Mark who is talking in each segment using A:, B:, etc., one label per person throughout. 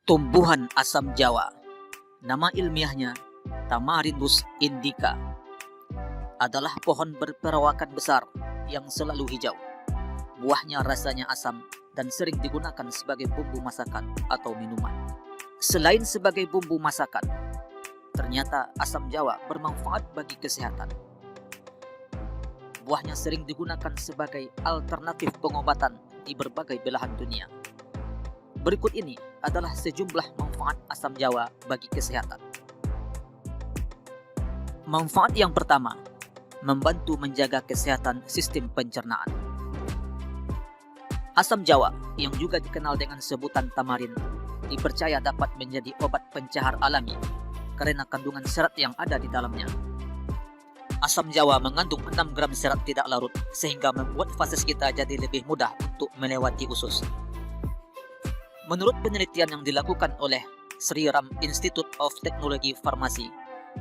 A: Tumbuhan asam jawa, nama ilmiahnya Tamarindus indica, adalah pohon berperawakan besar yang selalu hijau. Buahnya rasanya asam dan sering digunakan sebagai bumbu masakan atau minuman. Selain sebagai bumbu masakan, ternyata asam jawa bermanfaat bagi kesehatan. Buahnya sering digunakan sebagai alternatif pengobatan di berbagai belahan dunia. Berikut ini adalah sejumlah manfaat asam jawa bagi kesehatan. Manfaat yang pertama, membantu menjaga kesehatan sistem pencernaan. Asam jawa, yang juga dikenal dengan sebutan tamarin, dipercaya dapat menjadi obat pencahar alami karena kandungan serat yang ada di dalamnya. Asam jawa mengandung 6 gram serat tidak larut sehingga membuat fases kita jadi lebih mudah untuk melewati usus. Menurut penelitian yang dilakukan oleh Sri Ram Institute of Technology Farmasi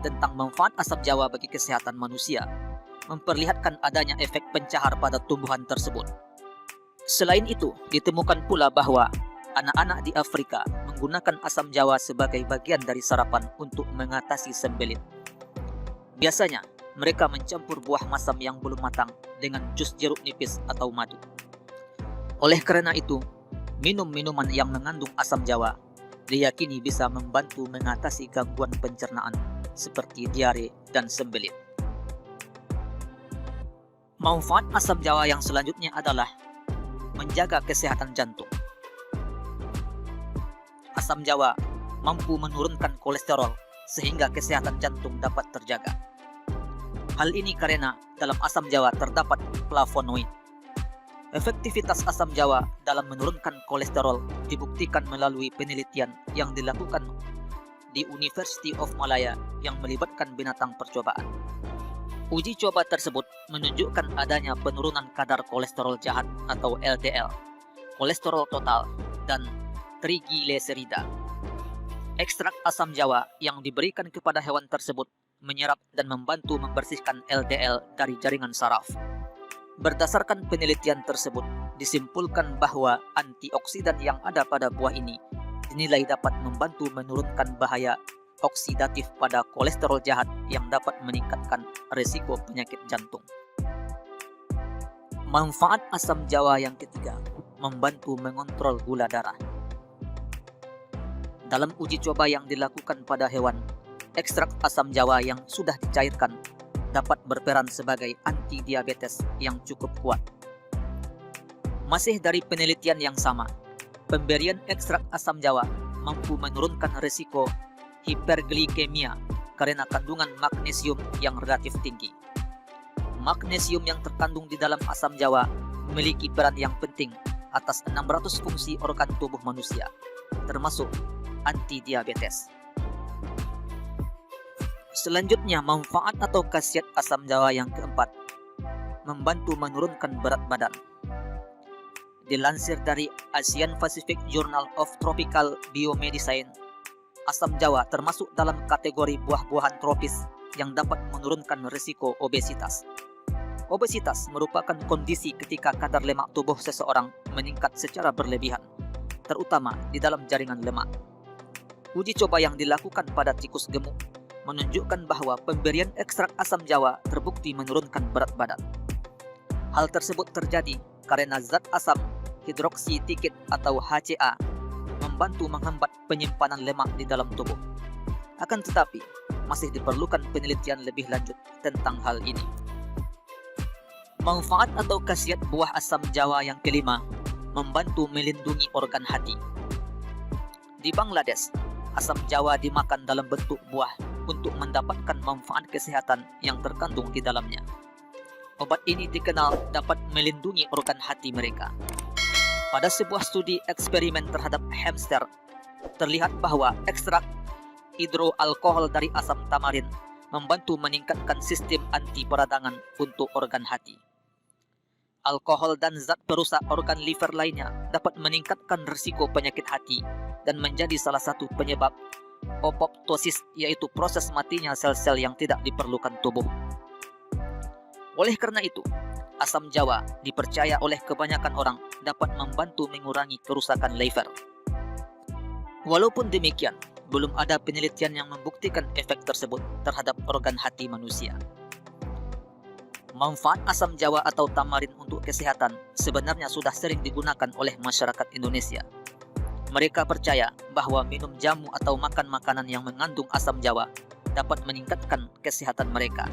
A: tentang manfaat asam jawa bagi kesehatan manusia, memperlihatkan adanya efek pencahar pada tumbuhan tersebut. Selain itu, ditemukan pula bahwa anak-anak di Afrika menggunakan asam jawa sebagai bagian dari sarapan untuk mengatasi sembelit. Biasanya, mereka mencampur buah masam yang belum matang dengan jus jeruk nipis atau madu. Oleh karena itu, minum minuman yang mengandung asam jawa diyakini bisa membantu mengatasi gangguan pencernaan seperti diare dan sembelit. Manfaat asam jawa yang selanjutnya adalah menjaga kesehatan jantung. Asam jawa mampu menurunkan kolesterol sehingga kesehatan jantung dapat terjaga. Hal ini karena dalam asam jawa terdapat flavonoid. Efektivitas asam jawa dalam menurunkan kolesterol dibuktikan melalui penelitian yang dilakukan di University of Malaya yang melibatkan binatang percobaan. Uji coba tersebut menunjukkan adanya penurunan kadar kolesterol jahat atau LDL, kolesterol total, dan trigliserida. Ekstrak asam jawa yang diberikan kepada hewan tersebut menyerap dan membantu membersihkan LDL dari jaringan saraf. Berdasarkan penelitian tersebut, disimpulkan bahwa antioksidan yang ada pada buah ini dinilai dapat membantu menurunkan bahaya oksidatif pada kolesterol jahat yang dapat meningkatkan risiko penyakit jantung. Manfaat asam jawa yang ketiga, membantu mengontrol gula darah. Dalam uji coba yang dilakukan pada hewan, ekstrak asam jawa yang sudah dicairkan dapat berperan sebagai anti-diabetes yang cukup kuat. Masih dari penelitian yang sama, pemberian ekstrak asam jawa mampu menurunkan risiko hiperglikemia karena kandungan magnesium yang relatif tinggi. Magnesium yang terkandung di dalam asam jawa memiliki peran yang penting atas 600 fungsi organ tubuh manusia, termasuk anti-diabetes. Selanjutnya, manfaat atau khasiat asam jawa yang keempat, membantu menurunkan berat badan. Dilansir dari Asian Pacific Journal of Tropical Biomedicine, asam jawa termasuk dalam kategori buah-buahan tropis yang dapat menurunkan risiko obesitas. Obesitas merupakan kondisi ketika kadar lemak tubuh seseorang meningkat secara berlebihan, terutama di dalam jaringan lemak. Uji coba yang dilakukan pada tikus gemuk menunjukkan bahwa pemberian ekstrak asam jawa terbukti menurunkan berat badan. Hal tersebut terjadi karena zat asam hidroksitikit atau HCA membantu menghambat penyimpanan lemak di dalam tubuh. Akan tetapi, masih diperlukan penelitian lebih lanjut tentang hal ini. Manfaat atau khasiat buah asam jawa yang kelima, membantu melindungi organ hati. Di Bangladesh, asam jawa dimakan dalam bentuk buah untuk mendapatkan manfaat kesehatan yang terkandung di dalamnya. Obat ini dikenal dapat melindungi organ hati mereka. Pada sebuah studi eksperimen terhadap hamster, terlihat bahwa ekstrak hidroalkohol dari asam tamarin membantu meningkatkan sistem anti peradangan untuk organ hati. Alkohol dan zat perusak organ liver lainnya dapat meningkatkan risiko penyakit hati dan menjadi salah satu penyebab apoptosis, yaitu proses matinya sel-sel yang tidak diperlukan tubuh. Oleh karena itu, asam jawa dipercaya oleh kebanyakan orang dapat membantu mengurangi kerusakan liver. Walaupun demikian, belum ada penelitian yang membuktikan efek tersebut terhadap organ hati manusia. Manfaat asam jawa atau tamarin untuk kesehatan sebenarnya sudah sering digunakan oleh masyarakat Indonesia. Mereka percaya bahwa minum jamu atau makan makanan yang mengandung asam jawa dapat meningkatkan kesehatan mereka.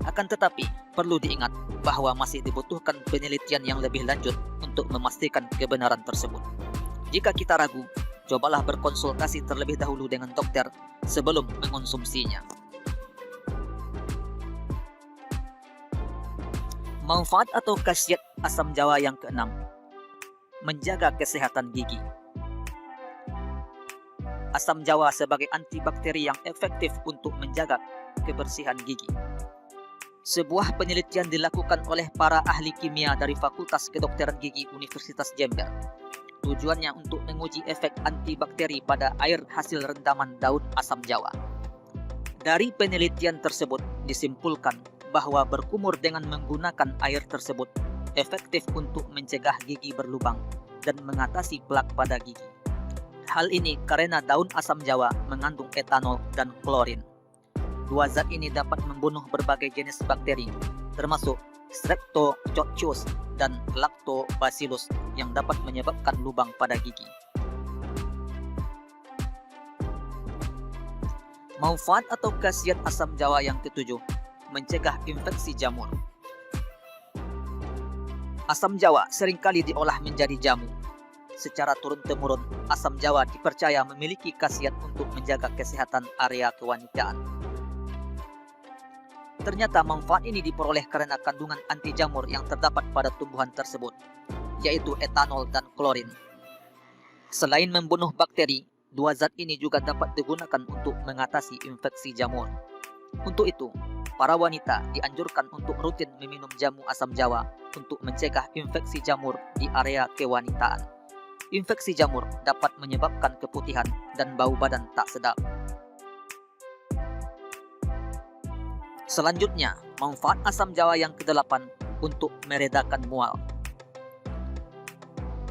A: Akan tetapi, perlu diingat bahwa masih dibutuhkan penelitian yang lebih lanjut untuk memastikan kebenaran tersebut. Jika kita ragu, cobalah berkonsultasi terlebih dahulu dengan dokter sebelum mengonsumsinya. Manfaat atau khasiat asam jawa yang keenam, menjaga kesehatan gigi. Asam jawa sebagai antibakteri yang efektif untuk menjaga kebersihan gigi. Sebuah penelitian dilakukan oleh para ahli kimia dari Fakultas Kedokteran Gigi Universitas Jember. Tujuannya untuk menguji efek antibakteri pada air hasil rendaman daun asam jawa. Dari penelitian tersebut disimpulkan bahwa berkumur dengan menggunakan air tersebut efektif untuk mencegah gigi berlubang dan mengatasi plak pada gigi. Hal ini karena daun asam jawa mengandung etanol dan klorin. Dua zat ini dapat membunuh berbagai jenis bakteri, termasuk Streptococcus dan Lactobacillus yang dapat menyebabkan lubang pada gigi. Manfaat atau khasiat asam jawa yang ketujuh, mencegah infeksi jamur. Asam jawa seringkali diolah menjadi jamu. Secara turun-temurun, asam jawa dipercaya memiliki khasiat untuk menjaga kesehatan area kewanitaan. Ternyata manfaat ini diperoleh karena kandungan anti jamur yang terdapat pada tumbuhan tersebut, yaitu etanol dan klorin. Selain membunuh bakteri, dua zat ini juga dapat digunakan untuk mengatasi infeksi jamur. Untuk itu, para wanita dianjurkan untuk rutin meminum jamu asam jawa untuk mencegah infeksi jamur di area kewanitaan. Infeksi jamur dapat menyebabkan keputihan dan bau badan tak sedap. Selanjutnya, manfaat asam jawa yang kedelapan untuk meredakan mual.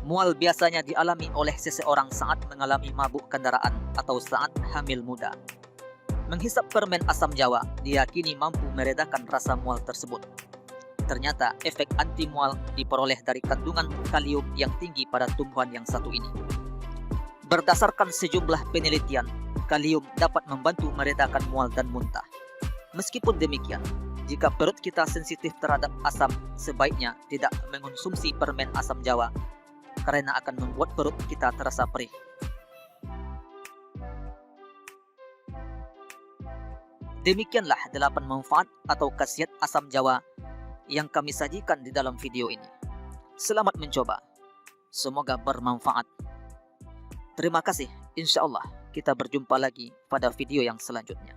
A: Mual biasanya dialami oleh seseorang saat mengalami mabuk kendaraan atau saat hamil muda. Menghisap permen asam jawa diyakini mampu meredakan rasa mual tersebut. Ternyata efek anti mual diperoleh dari kandungan kalium yang tinggi pada tumbuhan yang satu ini. Berdasarkan sejumlah penelitian, kalium dapat membantu meredakan mual dan muntah. Meskipun demikian, jika perut kita sensitif terhadap asam, sebaiknya tidak mengonsumsi permen asam jawa karena akan membuat perut kita terasa perih. Demikianlah 8 manfaat atau khasiat asam jawa yang kami sajikan di dalam video ini. Selamat mencoba. Semoga bermanfaat. Terima kasih. Insya Allah kita berjumpa lagi pada video yang selanjutnya.